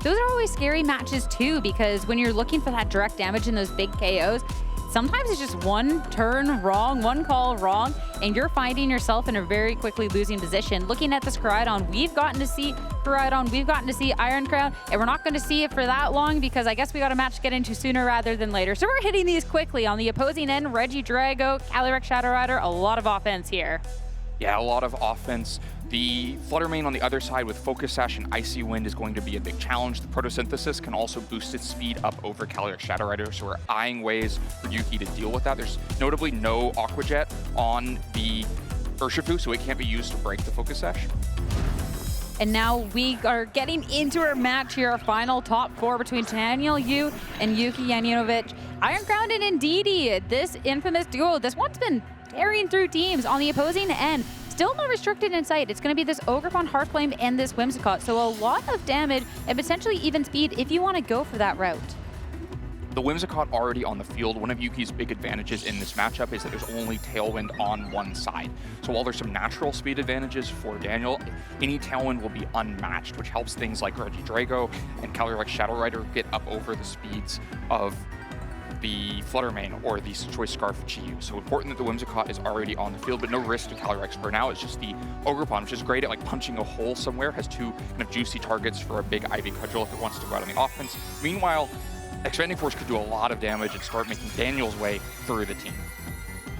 those are always scary matches too, because when you're looking for that direct damage in those big KOs, sometimes it's just one turn wrong, one call wrong, and you're finding yourself in a very quickly losing position. Looking at this Koraidon, we've gotten to see Koraidon, we've gotten to see Iron Crown, and we're not going to see it for that long because I guess we got a match to get into sooner rather than later. So we're hitting these quickly. On the opposing end, Regidrago, Calyrex Shadow Rider, a lot of offense here. Yeah, a lot of offense. The Fluttermane on the other side with Focus Sash and Icy Wind is going to be a big challenge. The Photosynthesis can also boost its speed up over Calyrex Shadow Rider, so we're eyeing ways for Yuki to deal with that. There's notably no Aqua Jet on the Urshifu, so it can't be used to break the Focus Sash. And now we are getting into our match here, our final top four between Daniel Yu and Yuki Zaninovich. Iron Crown and Indeedee, this infamous duo, this one's been tearing through teams. On the opposing end, still not restricted in sight. It's going to be this Ogerpon, Heartflame, and this Whimsicott. So a lot of damage and potentially even speed if you want to go for that route. The Whimsicott already on the field. One of Yuki's big advantages in this matchup is that there's only Tailwind on one side. So while there's some natural speed advantages for Daniel, any Tailwind will be unmatched, which helps things like Regidrago and Calyrex Shadow Rider get up over the speeds of the Fluttermane or the Choice Scarf Chi-Yu. So important that the Whimsicott is already on the field, but no risk to Calyrex for now. It's just the Ogerpon, which is great at like punching a hole somewhere, has two kind of juicy targets for a big Ivy Cudgel if it wants to go out on the offense. Meanwhile, Expanding Force could do a lot of damage and start making Daniel's way through the team.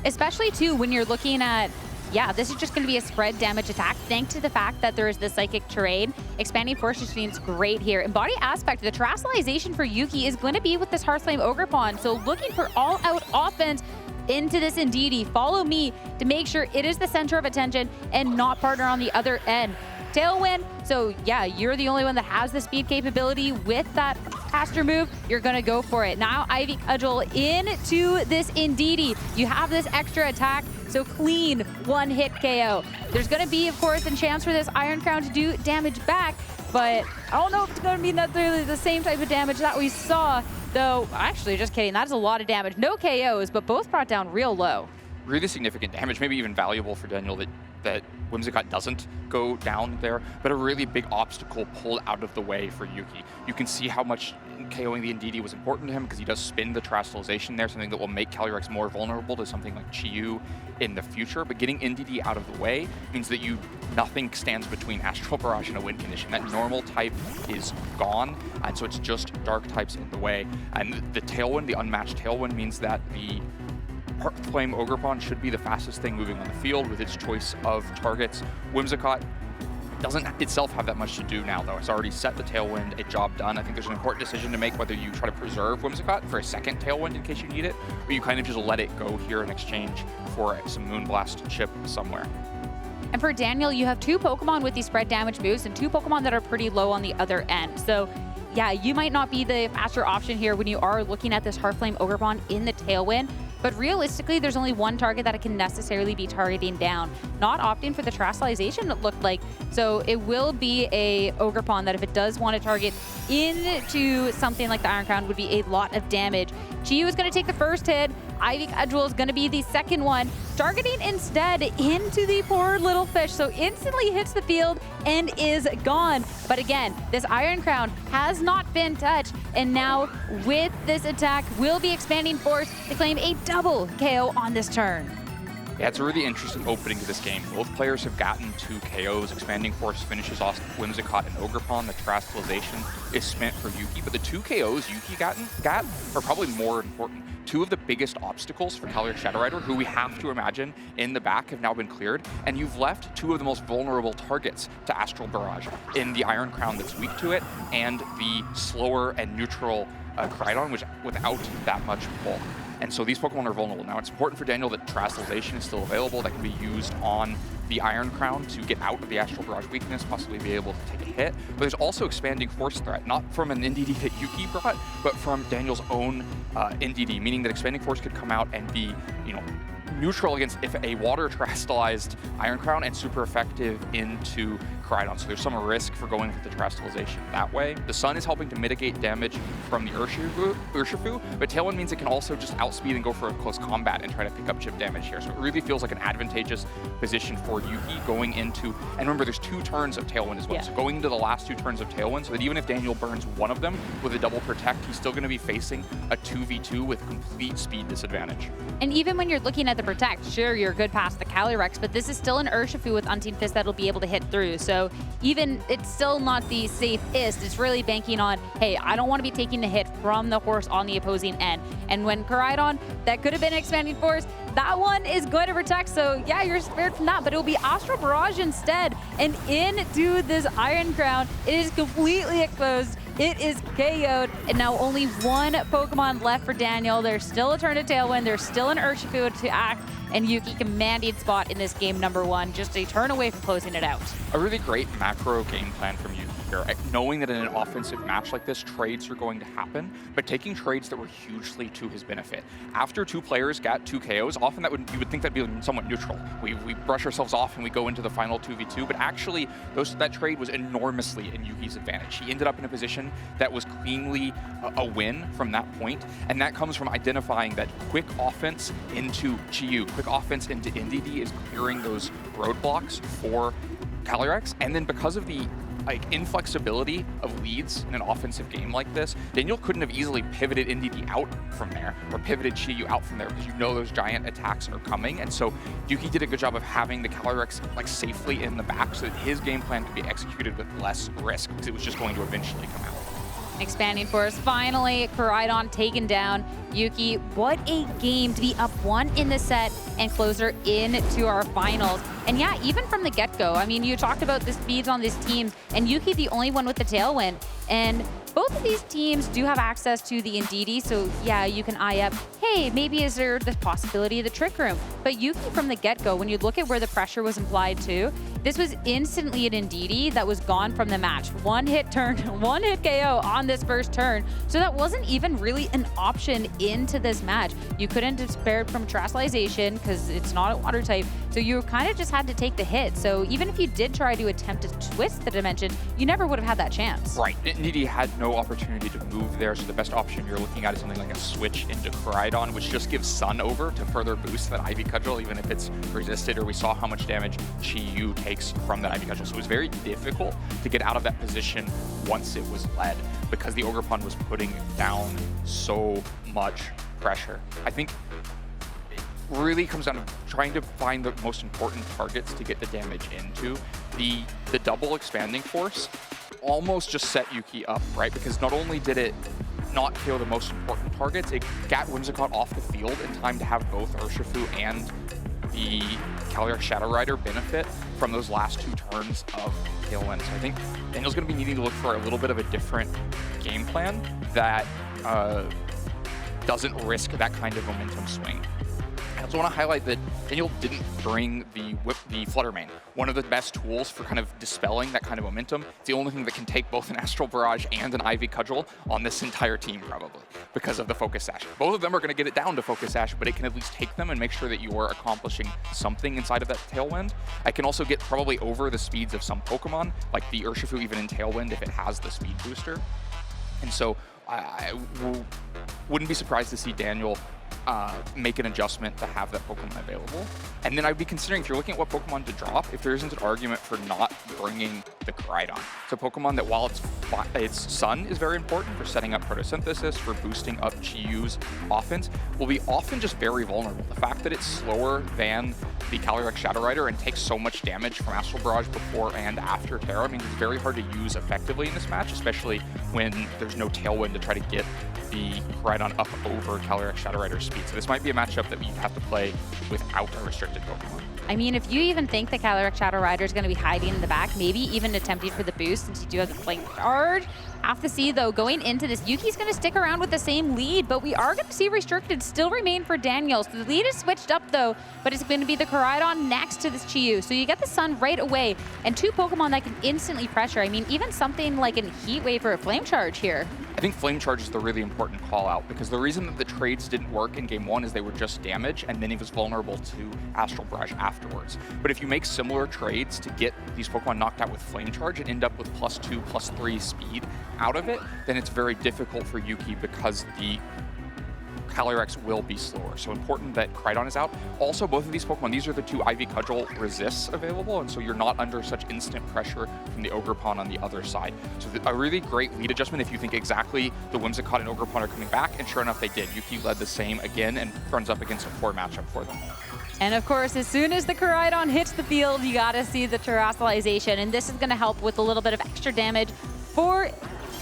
Especially too when you're looking at, yeah, this is just going to be a spread damage attack. Thanks to the fact that there is the Psychic Terrain, Expanding Force just means great here. And Body Aspect, the Terastallization for Yuki is going to be with this Heartflame Ogerpon. So looking for all-out offense into this Indeedee. Follow me to make sure it is the center of attention and not partner on the other end. Tailwind, so yeah, you're the only one that has the speed capability with that caster move. You're gonna go for it. Now Ivy Cudgel into this Indeedee. You have this extra attack, so clean one-hit KO. There's gonna be, of course, a chance for this Iron Crown to do damage back, but I don't know if it's gonna be necessarily the same type of damage that we saw, though, actually, just kidding, that is a lot of damage. No KOs, but both brought down real low. Really significant damage, maybe even valuable for Daniel that Whimsicott doesn't go down there, but a really big obstacle pulled out of the way for Yuki. You can see how much KOing the Indeedee was important to him because he does spin the Terastallization there, something that will make Calyrex more vulnerable to something like Chi-Yu in the future. But getting Indeedee out of the way means that nothing stands between Astral Barrage and a win condition. That normal type is gone, and so it's just dark types in the way. And the Tailwind, the unmatched Tailwind, means that the Heartflame Ogerpon should be the fastest thing moving on the field with its choice of targets. Whimsicott doesn't itself have that much to do now, though. It's already set the Tailwind, a job done. I think there's an important decision to make whether you try to preserve Whimsicott for a second Tailwind in case you need it, or you kind of just let it go here in exchange for some Moonblast chip somewhere. And for Daniel, you have two Pokemon with these spread damage moves and two Pokemon that are pretty low on the other end. So yeah, you might not be the faster option here when you are looking at this Heartflame Ogerpon in the Tailwind, but realistically, there's only one target that it can necessarily be targeting down. Not opting for the Terastallization, it looked like. So it will be a Ogerpon that if it does want to target into something like the Iron Crown would be a lot of damage. Chi-Yu is going to take the first hit. Ivy Cudgel is going to be the second one, targeting instead into the poor little fish. So instantly hits the field and is gone. But again, this Iron Crown has not been touched. And now with this attack will be Expanding Force to claim a double KO on this turn. Yeah, it's a really interesting opening to this game. Both players have gotten 2 KOs. Expanding Force finishes off Whimsicott and Ogerpon. The Terastallization is spent for Yuki, but the 2 KOs Yuki got are probably more important. 2 of the biggest obstacles for Calyrex Shadow Rider, who we have to imagine in the back, have now been cleared, and you've left 2 of the most vulnerable targets to Astral Barrage in the Iron Crown that's weak to it, and the slower and neutral Koraidon, which without that much pull. And so these Pokemon are vulnerable. Now, it's important for Daniel that Terastallization is still available, that can be used on the Iron Crown to get out of the Astral Barrage weakness, possibly be able to take a hit. But there's also Expanding Force threat, not from an Indeedee that Yuki brought, but from Daniel's own Indeedee, meaning that Expanding Force could come out and be, neutral against if a water terastallized Iron Crown and super effective into Koraidon, so there's some risk for going with the Terrestrialization that way. The Sun is helping to mitigate damage from the Urshifu, but Tailwind means it can also just outspeed and go for a close combat and try to pick up chip damage here. So it really feels like an advantageous position for Yuki going into, and remember there's 2 turns of Tailwind as well, so going into the last 2 turns of Tailwind, so that even if Daniel burns one of them with a double protect, he's still going to be facing a 2v2 with complete speed disadvantage. And even when you're looking at the protect, sure, you're good past the Calyrex, but this is still an Urshifu with Unseen Fist that'll be able to hit through. So even it's still not the safest. It's really banking on, hey, I don't want to be taking the hit from the horse on the opposing end. And when Koraidon, that could have been an Expanding Force, that one is going to protect. So yeah, you're spared from that, but it'll be Astral Barrage instead. And into this Iron Crown, it is completely exposed. It is KO'd, and now only one Pokemon left for Daniel. There's still a turn to Tailwind, there's still an Urshifu to act, and Yuki commanding spot in this game number 1, just a turn away from closing it out. A really great macro game plan from Yuki here, knowing that in an offensive match like this, trades are going to happen, but taking trades that were hugely to his benefit. After 2 players got 2 KOs, often you would think that'd be somewhat neutral. We brush ourselves off and we go into the final 2v2, but actually that trade was enormously in Yuki's advantage. He ended up in a position that was cleanly a win from that point, and that comes from identifying that quick offense into Chi-Yu, quick offense into NDD is clearing those roadblocks for Calyrex, and then because of the inflexibility of leads in an offensive game like this, Daniel couldn't have easily pivoted NDD out from there or pivoted Chi-Yu out from there because you know those giant attacks are coming, and so Yuki did a good job of having the Calyrex safely in the back so that his game plan could be executed with less risk because it was just going to eventually come out. Expanding Force, finally, Koraidon taken down. Yuki, what a game to be up 1 in the set and closer into our finals. And yeah, even from the get-go, I mean, you talked about the speeds on these teams, and Yuki the only one with the Tailwind. And both of these teams do have access to the Indeedee, so yeah, you can eye up, hey, maybe is there the possibility of the Trick Room? But Yuki from the get-go, when you look at where the pressure was implied to, this was instantly an Indeedee that was gone from the match. 1-hit turn, 1-hit KO on this first turn. So that wasn't even really an option into this match. You couldn't have spared from Terrestrialization because it's not a water type. So you kind of just had to take the hit. So even if you did try to attempt to twist the dimension, you never would have had that chance. Right. Indeedee had no opportunity to move there, so the best option you're looking at is something like a switch into Koraidon, which just gives Sun over to further boost that Ivy Cudgel, even if it's resisted, or we saw how much damage Chi-Yu takes from that Ivy Cudgel. So it was very difficult to get out of that position once it was led, because the Ogerpon was putting down so much pressure. I think it really comes down to trying to find the most important targets to get the damage into. The double Expanding Force almost just set Yuki up, right? Because not only did it not kill the most important targets, it got Whimsicott off the field in time to have both Urshifu and the Calyrex Shadow Rider benefit from those last 2 turns of Tailwind. So I think Daniel's going to be needing to look for a little bit of a different game plan that doesn't risk that kind of momentum swing. I also want to highlight that Daniel didn't bring the Flutter Mane, one of the best tools for kind of dispelling that kind of momentum. It's the only thing that can take both an Astral Barrage and an Ivy Cudgel on this entire team, probably, because of the Focus Sash. Both of them are going to get it down to Focus Sash, but it can at least take them and make sure that you are accomplishing something inside of that Tailwind. I can also get probably over the speeds of some Pokemon, like the Urshifu even in Tailwind if it has the speed booster. And so I wouldn't be surprised to see Daniel make an adjustment to have that Pokemon available. And then I'd be considering, if you're looking at what Pokemon to drop, if there isn't an argument for not bringing the Koraidon. It's a Pokemon that, while its Sun is very important for setting up photosynthesis, for boosting up Chi-Yu's offense, will be often just very vulnerable. The fact that it's slower than the Calyrex Shadow Rider and takes so much damage from Astral Barrage before and after Terra means it's very hard to use effectively in this match, especially when there's no Tailwind to try to get the Koraidon up over Calyrex Shadow Rider's speed. So this might be a matchup that we have to play without a restricted Pokemon. I mean, if you even think the Calyrex Shadow Rider is going to be hiding in the back, maybe even attempting for the boost since you do have the Flame Charge. Have to see, though, going into this, Yuki's going to stick around with the same lead, but we are going to see restricted still remain for Daniel. So the lead is switched up, though, but it's going to be the Koraidon next to this Chi-Yu. So you get the Sun right away, and 2 Pokemon that can instantly pressure. I mean, even something like a Heat Wave or a Flame Charge here. I think Flame Charge is the really important call out, because the reason that the trades didn't work in game 1 is they were just damage, and then he was vulnerable to Astral Barrage afterwards. But if you make similar trades to get these Pokemon knocked out with Flame Charge and end up with +2, +3 speed out of it, then it's very difficult for Yuki because the Calyrex will be slower. So important that Cridon is out. Also, both of these Pokemon, these are the two Ivy Cudgel resists available, and so you're not under such instant pressure from the Ogerpon on the other side. So a really great lead adjustment if you think exactly the Whimsicott and Ogerpon are coming back, and sure enough they did. Yuki led the same again and runs up against a poor matchup for them. And of course, as soon as the Caridon hits the field, you gotta see the Terastallization, and this is gonna help with a little bit of extra damage for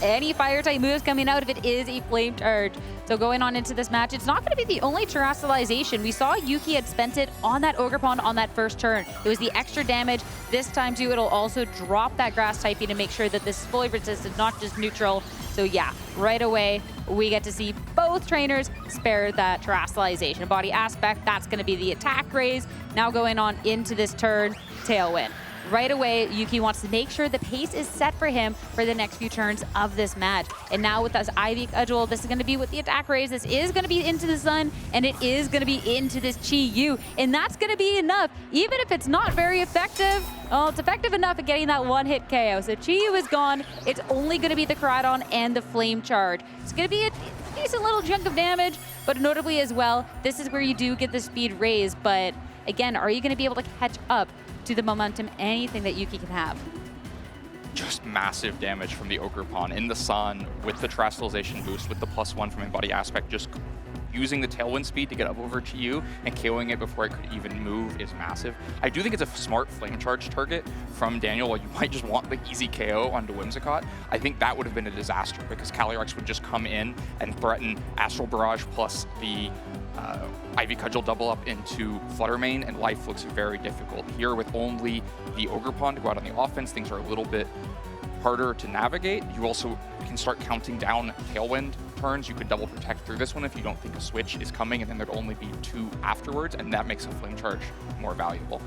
any Fire-type moves coming out if it is a Flame Charge. So going on into this match, it's not going to be the only Terastallization. We saw Yuki had spent it on that Ogerpon on that first turn. It was the extra damage. This time too, it'll also drop that Grass typing to make sure that this is fully resistant, not just neutral. So yeah, right away, we get to see both trainers spare that Terastallization. Body Aspect, that's going to be the attack raise. Now going on into this turn, Tailwind. Right away, Yuki wants to make sure the pace is set for him for the next few turns of this match. And now with this Ivy Cudgel, this is going to be with the attack raise. This is going to be into the Sun, and it is going to be into this Chi-Yu. And that's going to be enough. Even if it's not very effective, well, it's effective enough at getting that one-hit KO. So Chi-Yu is gone. It's only going to be the Caridon and the Flame Charge. It's going to be a decent little chunk of damage, but notably as well, this is where you do get the speed raise. But again, are you going to be able to catch up to the momentum, anything that Yuki can have? Just massive damage from the Ogerpon in the Sun with the Terastallization boost, with the +1 from Embody Aspect, just using the Tailwind speed to get up over Chi-Yu and KOing it before it could even move is massive. I do think it's a smart Flame Charge target from Daniel, while you might just want the easy KO onto Whimsicott. I think that would have been a disaster, because Calyrex would just come in and threaten Astral Barrage plus the Ivy Cudgel double up into Flutter Mane, and life looks very difficult. Here with only the Ogerpon to go out on the offense, things are a little bit harder to navigate. You also can start counting down Tailwind turns. You could double protect through this one if you don't think a switch is coming, and then there'd only be 2 afterwards, and that makes a Flame Charge more valuable.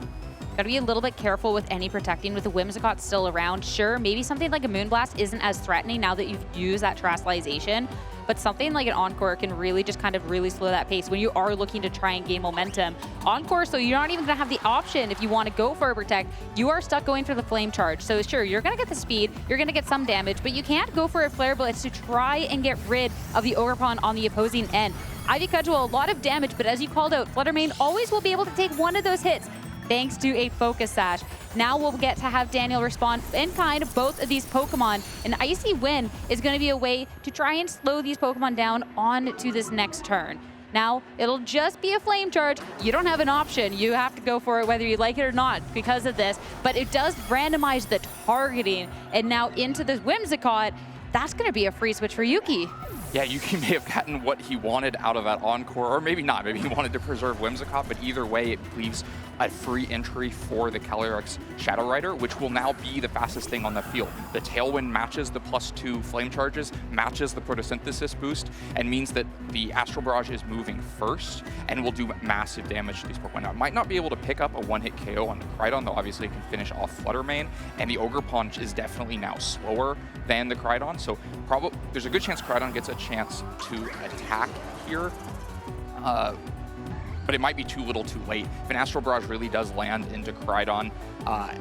Gotta be a little bit careful with any protecting with the Whimsicott still around. Sure, maybe something like a Moonblast isn't as threatening now that you've used that Terastallization, but something like an Encore can really just kind of really slow that pace when you are looking to try and gain momentum. Encore, so you're not even gonna have the option if you want to go for a Protect. You are stuck going for the Flame Charge. So sure, you're gonna get the speed, you're gonna get some damage, but you can't go for a Flare Blitz to try and get rid of the Ogerpon on the opposing end. Ivy Cudgel, a lot of damage, but as you called out, Flutter Mane always will be able to take one of those hits, thanks to a Focus Sash. Now we'll get to have Daniel respond in kind of both of these Pokemon. An Icy Wind is going to be a way to try and slow these Pokemon down on to this next turn. Now, it'll just be a Flame Charge. You don't have an option. You have to go for it whether you like it or not because of this, but it does randomize the targeting. And now into the Whimsicott, that's going to be a free switch for Yuki. Yeah, Yuki may have gotten what he wanted out of that Encore, or maybe not. Maybe he wanted to preserve Whimsicott, but either way, it leaves a free entry for the Calyrex Shadow Rider, which will now be the fastest thing on the field. The Tailwind matches the +2 Flame Charges, matches the Photosynthesis boost, and means that the Astral Barrage is moving first and will do massive damage to these Pokemon. Now, it might not be able to pick up a one-hit KO on the Cridon, though obviously it can finish off Flutter Mane, and the Ogerpon is definitely now slower than the Cridon, so probably there's a good chance Cridon gets a chance to attack here. But it might be too little too late. If an Astral Barrage really does land into Cridon,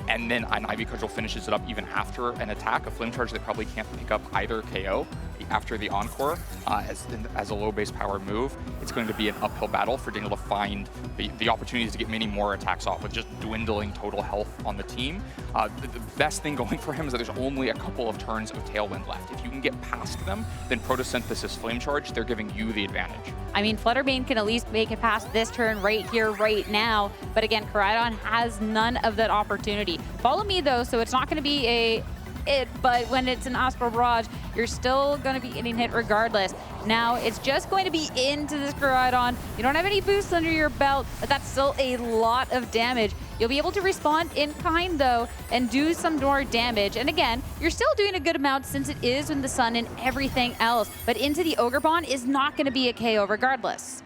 and then an Ivy Cudgel finishes it up even after an attack, a Flame Charge that probably can't pick up either KO after the Encore as a low base power move, it's going to be an uphill battle for Daniel to find the opportunities to get many more attacks off with just dwindling total health on the team. The best thing going for him is that there's only a couple of turns of Tailwind left. If you can get past them, then Photosynthesis Flame Charge, they're giving you the advantage. I mean, Flutter Mane can at least make it past this turn right here, right now. But again, Caridon has none of that opportunity. Follow me though, so it's not going to be but when it's an Astral Barrage, you're still going to be getting hit regardless. Now, it's just going to be into this Caridon. You don't have any boosts under your belt, but that's still a lot of damage. You'll be able to respond in kind, though, and do some more damage. And again, you're still doing a good amount since it is in the Sun and everything else. But into the Ogerpon is not going to be a KO regardless.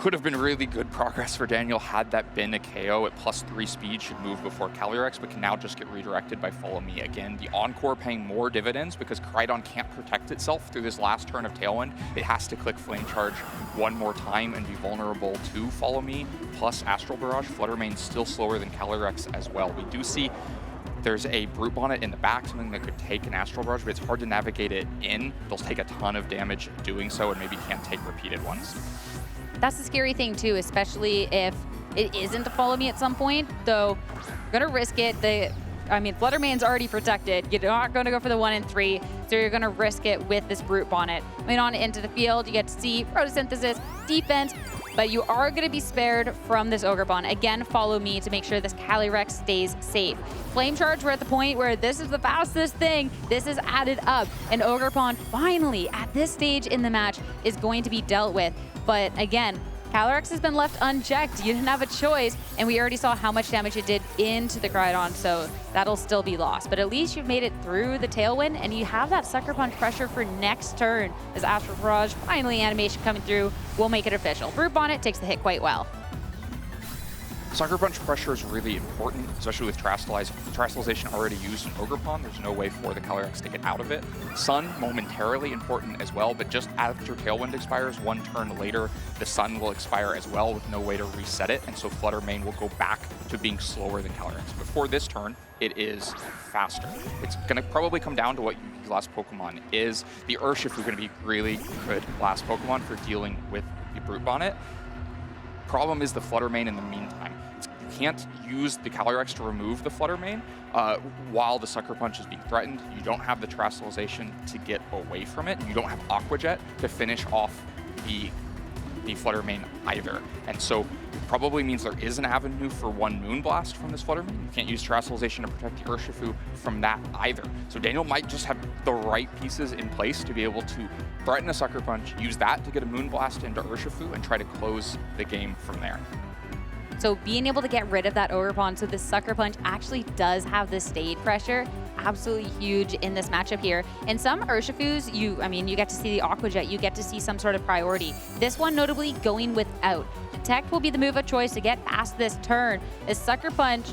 could have been really good progress for Daniel had that been a KO at +3 speed, should move before Calyrex, but can now just get redirected by Follow Me. Again, the Encore paying more dividends because Crydon can't protect itself through this last turn of Tailwind. It has to click Flame Charge one more time and be vulnerable to Follow Me, plus Astral Barrage. Flutter Mane's still slower than Calyrex as well. We do see there's a Brute Bonnet in the back, something that could take an Astral Barrage, but it's hard to navigate it in. They'll take a ton of damage doing so and maybe can't take repeated ones. That's the scary thing too, especially if it isn't to Follow Me at some point, though you're gonna risk it. Flutter Mane's already protected. You're not gonna go for the 1 and 3, so you're gonna risk it with this Brute Bonnet. On into the field, you get to see Photosynthesis, defense, but you are gonna be spared from this Ogre Bonnet. Again, Follow Me to make sure this Calyrex stays safe. Flame Charge, we're at the point where this is the fastest thing. This is added up, and Ogre Pond finally, at this stage in the match, is going to be dealt with. But again, Calyrex has been left unchecked. You didn't have a choice, and we already saw how much damage it did into the Crydon, so that'll still be lost. But at least you've made it through the Tailwind, and you have that Sucker Punch pressure for next turn. As Astral Barrage, finally animation coming through, will make it official. Brute Bonnet takes the hit quite well. Sucker Punch pressure is really important, especially with Terastallization already used in Ogre Pond. There's no way for the Calyrex to get out of it. Sun, momentarily important as well, but just after Tailwind expires, one turn later, the Sun will expire as well with no way to reset it, and so Flutter Mane will go back to being slower than Calyrex. Before this turn, it is faster. It's going to probably come down to what Yuki's last Pokemon is. The Urshifu going to be really good last Pokemon for dealing with the Brute Bonnet. Problem is the Flutter Mane in the meantime. You can't use the Calyrex to remove the Flutter Mane while the Sucker Punch is being threatened. You don't have the Terastallization to get away from it. You don't have Aqua Jet to finish off the Flutter Mane either. And so it probably means there is an avenue for one Moonblast from this Flutter Mane. You can't use Terastallization to protect the Urshifu from that either. So Daniel might just have the right pieces in place to be able to threaten a Sucker Punch, use that to get a Moonblast into Urshifu, and try to close the game from there. So being able to get rid of that Ogre Pond so the Sucker Punch actually does have the stayed pressure, absolutely huge in this matchup here. In some Urshifus, you get to see the Aqua Jet, you get to see some sort of priority. This one notably going without. Detect will be the move of choice to get past this turn. This Sucker Punch,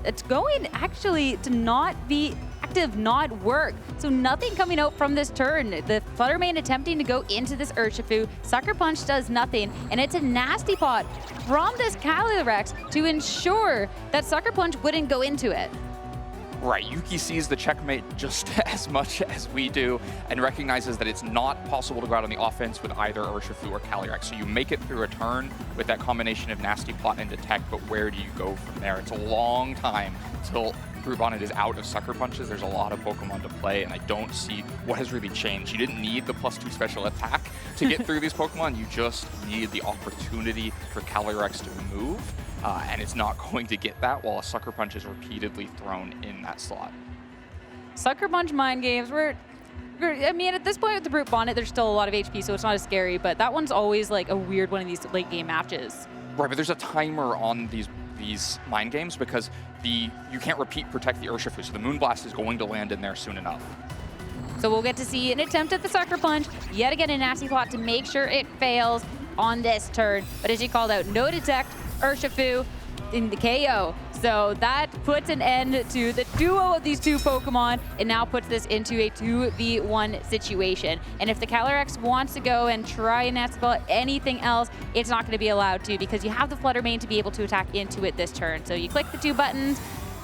it's going actually to not be active, not work. So nothing coming out from this turn. The Flutter Mane attempting to go into this Urshifu. Sucker Punch does nothing, and it's a nasty pot from this Calyrex to ensure that Sucker Punch wouldn't go into it. Right, Yuki sees the checkmate just as much as we do and recognizes that it's not possible to go out on the offense with either Urshifu or Calyrex. So you make it through a turn with that combination of Nasty Plot and Detect, but where do you go from there? It's a long time till Brute Bonnet is out of Sucker Punches. There's a lot of Pokemon to play, and I don't see what has really changed. You didn't need the +2 special attack to get through these Pokemon. You just needed the opportunity for Calyrex to move. And it's not going to get that while a Sucker Punch is repeatedly thrown in that slot. Sucker Punch mind games, at this point with the Brute Bonnet, there's still a lot of HP, so it's not as scary, but that one's always like a weird one of these late game matches. Right, but there's a timer on these mind games because you can't protect the Urshifu, so the Moonblast is going to land in there soon enough. So we'll get to see an attempt at the Sucker Punch, yet again a nasty plot to make sure it fails on this turn. But as you called out, no Detect, Urshifu in the KO. So that puts an end to the duo of these two Pokemon. It now puts this into a 2v1 situation. And if the Calyrex wants to go and try and Nasty anything else, it's not going to be allowed to because you have the Flutter Mane to be able to attack into it this turn. So you click the 2 buttons.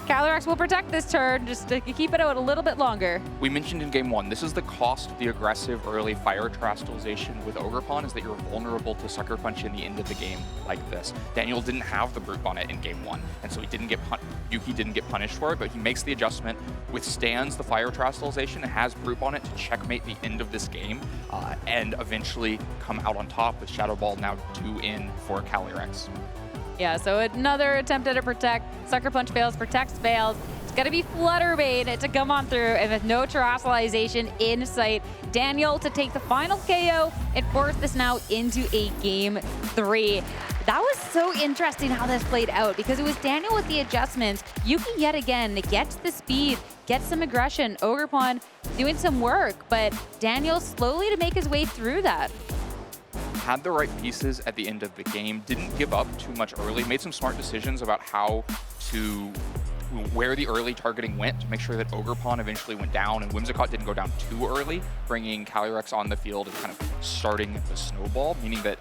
Calyrex will protect this turn just to keep it out a little bit longer. We mentioned in Game 1, this is the cost of the aggressive early Fire Terastallization with Ogre Pond, is that you're vulnerable to Sucker Punch in the end of the game like this. Daniel didn't have the Brute Bonnet in Game 1, and so Yuki didn't get punished for it, but he makes the adjustment, withstands the Fire Terastallization, and has Brute Bonnet to checkmate the end of this game, and eventually come out on top with Shadow Ball now 2 in for Calyrex. Yeah, so another attempt at a Protect. Sucker Punch fails, Protects fails. It's going to be Flutter Mane to come on through, and with no Terastallization in sight, Daniel to take the final KO and force this now into a Game 3. That was so interesting how this played out because it was Daniel with the adjustments. Yuki yet again gets the speed, gets some aggression. Ogre Pond doing some work, but Daniel slowly to make his way through that. had the right pieces at the end of the game, didn't give up too much early, made some smart decisions about where the early targeting went to make sure that Ogerpon eventually went down and Whimsicott didn't go down too early, bringing Calyrex on the field and kind of starting the snowball, meaning that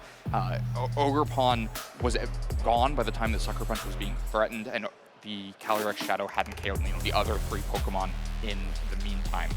Ogerpon was gone by the time that Sucker Punch was being threatened, and the Calyrex Shadow hadn't KO'd the other 3 Pokemon in the meantime.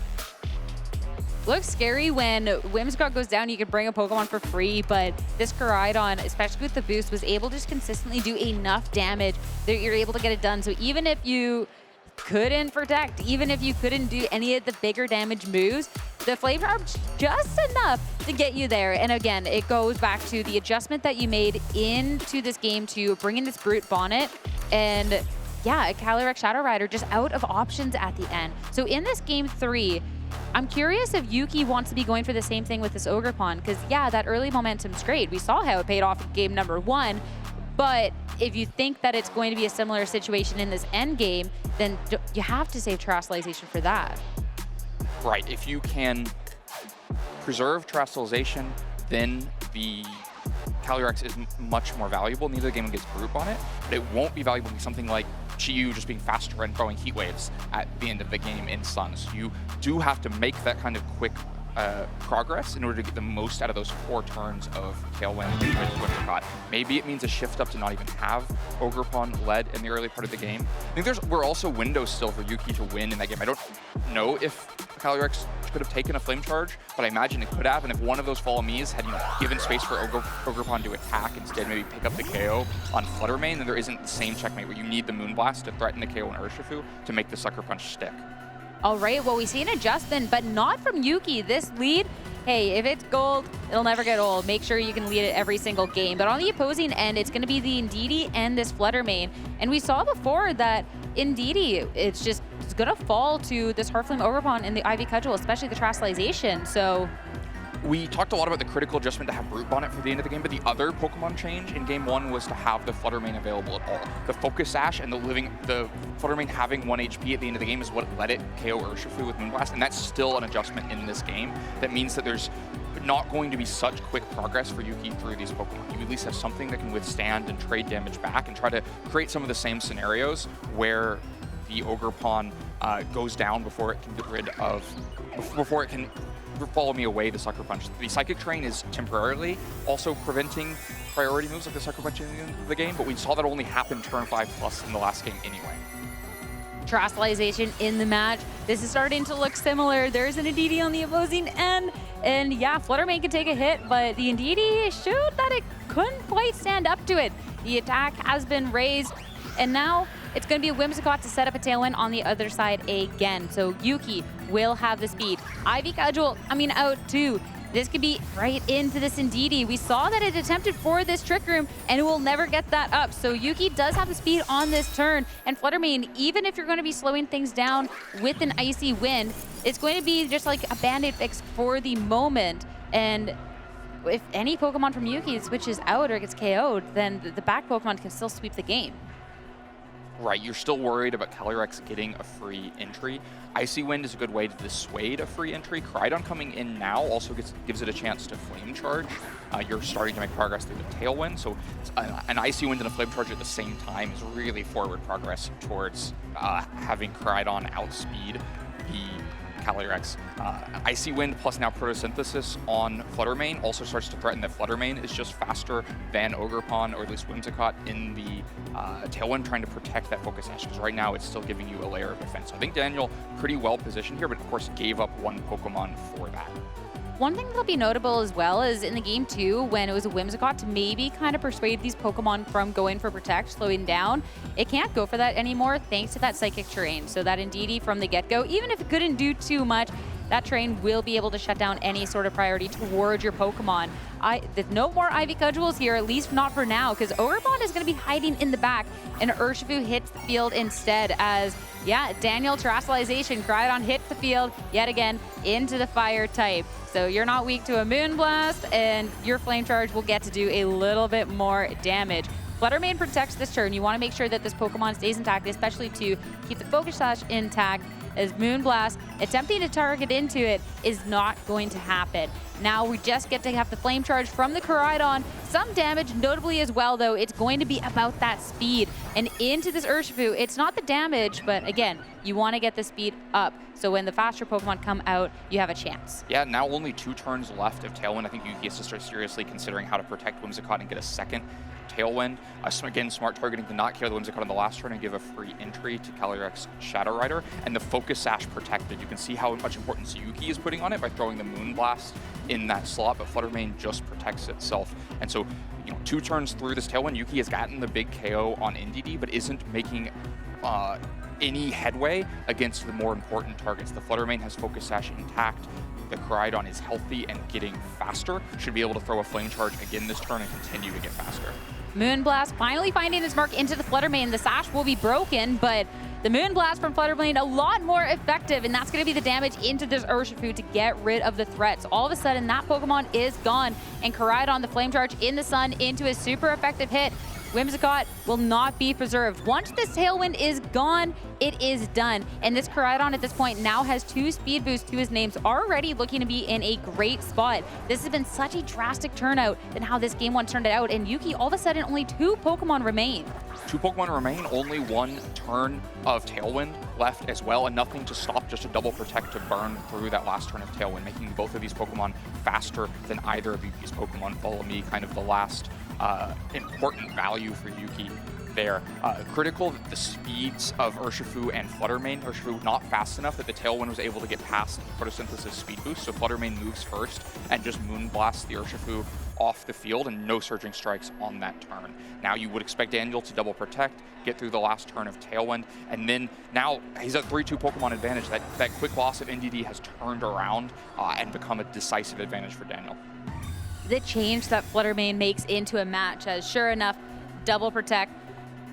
Looks scary when Whimsicott goes down. You can bring a Pokemon for free, but this Koraidon, especially with the boost, was able to just consistently do enough damage that you're able to get it done. So even if you couldn't protect, even if you couldn't do any of the bigger damage moves, the Flame Charge just enough to get you there. And again, it goes back to the adjustment that you made into this game to bring in this Brute Bonnet, and yeah, a Calyrex Shadow Rider just out of options at the end. So in this game 3, I'm curious if Yuki wants to be going for the same thing with this Ogerpon, because yeah, that early momentum's great. We saw how it paid off in game number 1, but if you think that it's going to be a similar situation in this end game, then you have to save Terastallization for that. Right, if you can preserve Terastallization, then the Calyrex is much more valuable. Neither game gets Group on it, but it won't be valuable in something like Chi-Yu just being faster and throwing Heat Waves at the end of the game in Sun. So you do have to make that kind of quick progress in order to get the most out of those 4 turns of Tailwind and Whimsicott. Maybe it means a shift up to not even have Ogerpon led in the early part of the game. I think we're also windows still for Yuki to win in that game. I don't know if Calyrex could have taken a Flame Charge, but I imagine it could have, and if one of those Follow Me's had given space for Ogerpon to attack, instead maybe pick up the KO on Fluttermane, then there isn't the same checkmate where you need the Moonblast to threaten the KO on Urshifu to make the Sucker Punch stick. All right, well, we see an adjustment, but not from Yuki. This lead, hey, if it's gold, it'll never get old. Make sure you can lead it every single game. But on the opposing end, it's going to be the Indeedee and this Fluttermane. And we saw before that Indeedee, it's going to fall to this Heartflame Ogerpon and the Ivy Cudgel, especially the Terastallization. So we talked a lot about the critical adjustment to have Brute Bonnet for the end of the game, but the other Pokemon change in Game 1 was to have the Fluttermane available at all. The Focus Sash and the Fluttermane having 1 HP at the end of the game is what let it KO Urshifu with Moonblast, and that's still an adjustment in this game. That means that there's not going to be such quick progress for Yuki through these Pokemon. You at least have something that can withstand and trade damage back and try to create some of the same scenarios where the Ogerpon goes down before it can get rid of, before it can Follow Me Away the Sucker Punch. The Psychic Terrain is temporarily also preventing priority moves like the Sucker Punch in the game, but we saw that only happen turn 5+ in the last game anyway. Terastallization in the match. This is starting to look similar. There's an Indeedee on the opposing end, and yeah, Fluttermane can take a hit, but the Indeedee showed that it couldn't quite stand up to it. The attack has been raised, and now it's going to be a Whimsicott to set up a Tailwind on the other side again. So Yuki will have the speed. Ivy Cudgel coming out too. This could be right into this Indeedee. We saw that it attempted for this Trick Room, and it will never get that up. So Yuki does have the speed on this turn. And Fluttermane, even if you're going to be slowing things down with an Icy Wind, it's going to be just like a Band-Aid fix for the moment. And if any Pokemon from Yuki switches out or gets KO'd, then the back Pokemon can still sweep the game. Right, you're still worried about Calyrex getting a free entry. Icy Wind is a good way to dissuade a free entry. Koraidon coming in now also gives it a chance to Flame Charge. You're starting to make progress through the Tailwind, so an Icy Wind and a Flame Charge at the same time is really forward progress towards having Koraidon outspeed the Calyrex. Icy Wind plus now Photosynthesis on Fluttermane also starts to threaten that Fluttermane is just faster than Ogerpon, or at least Whimsicott, in the Tailwind, trying to protect that Focus Sash, because right now it's still giving you a layer of defense. So I think Daniel pretty well positioned here, but of course gave up 1 Pokemon for that. One thing that'll be notable as well is in the game 2, when it was a Whimsicott to maybe kind of persuade these Pokemon from going for Protect, slowing down, it can't go for that anymore thanks to that Psychic Terrain. So that Indeedee from the get-go, even if it couldn't do too much, that terrain will be able to shut down any sort of priority towards your Pokemon. There's no more Ivy Cudgels here, at least not for now, because Ogerpon is going to be hiding in the back, and Urshifu hits the field instead as, yeah, Daniel Terastallization, Koraidon hits the field yet again into the Fire type. So you're not weak to a Moonblast, and your Flame Charge will get to do a little bit more damage. Fluttermane protects this turn. You want to make sure that this Pokemon stays intact, especially to keep the Focus Sash intact. as Moonblast attempting to target into it is not going to happen. Now we just get to have the Flame Charge from the Koraidon. Some damage, notably as well, though. It's going to be about that speed. And into this Urshifu, it's not the damage, but again, you want to get the speed up. So when the faster Pokemon come out, you have a chance. Yeah, now only 2 turns left of Tailwind. I think Yuki has to start seriously considering how to protect Whimsicott and get a second Tailwind. Again, smart targeting to not kill the Whimsicott on the last turn and give a free entry to Calyrex Shadow Rider. And the Focus Sash protected. You can see how much importance Yuki is putting on it by throwing the Moonblast in that slot, but Flutter Mane just protects itself. And so, 2 turns through this Tailwind, Yuki has gotten the big KO on NDD, but isn't making any headway against the more important targets. The Flutter Mane has Focus Sash intact. The Koraidon is healthy and getting faster. Should be able to throw a Flame Charge again this turn and continue to get faster. Moonblast finally finding his mark into the Flutter Mane. The Sash will be broken, but the Moonblast from Flutter Mane a lot more effective, and that's going to be the damage into this Urshifu to get rid of the threats. All of a sudden, that Pokemon is gone, and Koraidon, the Flame Charge in the sun into a super effective hit. Whimsicott will not be preserved. Once this Tailwind is gone, it is done. And this Koraidon at this point now has 2 speed boosts to his names, already looking to be in a great spot. This has been such a drastic turnout than how this game 1 turned out. And Yuki, all of a sudden, only 2 Pokemon remain. 2 Pokemon remain, only 1 turn of Tailwind left as well, and nothing to stop, just a double protect to burn through that last turn of Tailwind, making both of these Pokemon faster than either of Yuki's Pokemon. Follow me, kind of the last important value for Yuki there. Critical that the speeds of Urshifu and Flutter Mane. Urshifu not fast enough that the Tailwind was able to get past Photosynthesis speed boost, so Flutter Mane moves first and just Moonblast the Urshifu off the field, and no Surging Strikes on that turn. Now you would expect Daniel to double protect, get through the last turn of Tailwind, and then now he's at 3-2 Pokemon advantage. That quick loss of NDD has turned around and become a decisive advantage for Daniel. The change that Flutter Mane makes into a match, as sure enough, double protect.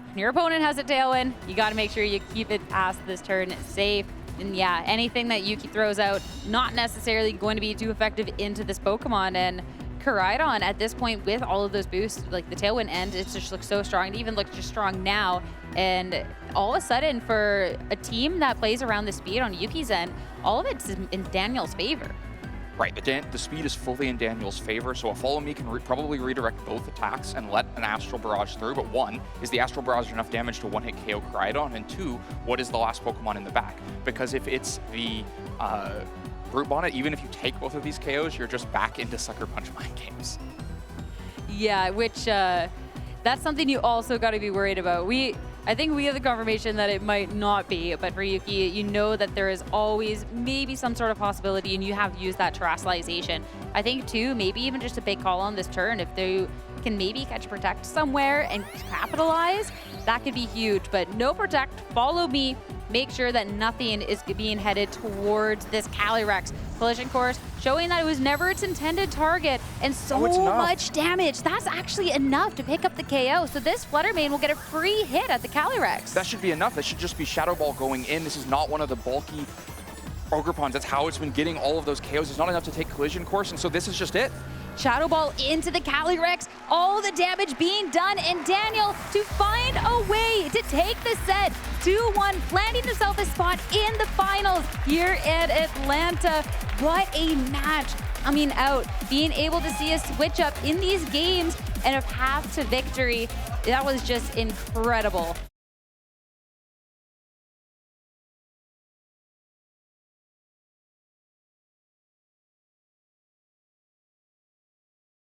When your opponent has a Tailwind, you got to make sure you keep it past this turn safe. And yeah, anything that Yuki throws out, not necessarily going to be too effective into this Pokemon. And Koraidon at this point, with all of those boosts, like the Tailwind end, it just looks so strong. It even looks just strong now. And all of a sudden, for a team that plays around the speed on Yuki's end, all of it's in Daniel's favor. Right, the speed is fully in Daniel's favor, so a Follow Me can probably redirect both attacks and let an Astral Barrage through, but 1, is the Astral Barrage enough damage to one-hit KO Koraidon, and 2, what is the last Pokemon in the back? Because if it's the Brute Bonnet, even if you take both of these KOs, you're just back into Sucker Punch mind games. Yeah, which that's something you also got to be worried about. I think we have the confirmation that it might not be, but for Yuki, you know that there is always maybe some sort of possibility, and you have used that Terrestrialization. I think, too, maybe even just a big call on this turn. If they can maybe catch Protect somewhere and capitalize, that could be huge. But no Protect, Follow Me. Make sure that nothing is being headed towards this Calyrex. Collision Course showing that it was never its intended target, and so much damage. That's actually enough to pick up the KO. So this Flutter Mane will get a free hit at the Calyrex. That should be enough. That should just be Shadow Ball going in. This is not one of the bulky Ogre-Pons. That's how it's been getting all of those KOs. It's not enough to take Collision Course, and so this is just it. Shadow Ball into the Calyrex, all the damage being done, and Daniel to find a way to take the set 2-1, landing himself a spot in the finals here at Atlanta. What a match coming out, being able to see a switch up in these games and a path to victory. That was just incredible.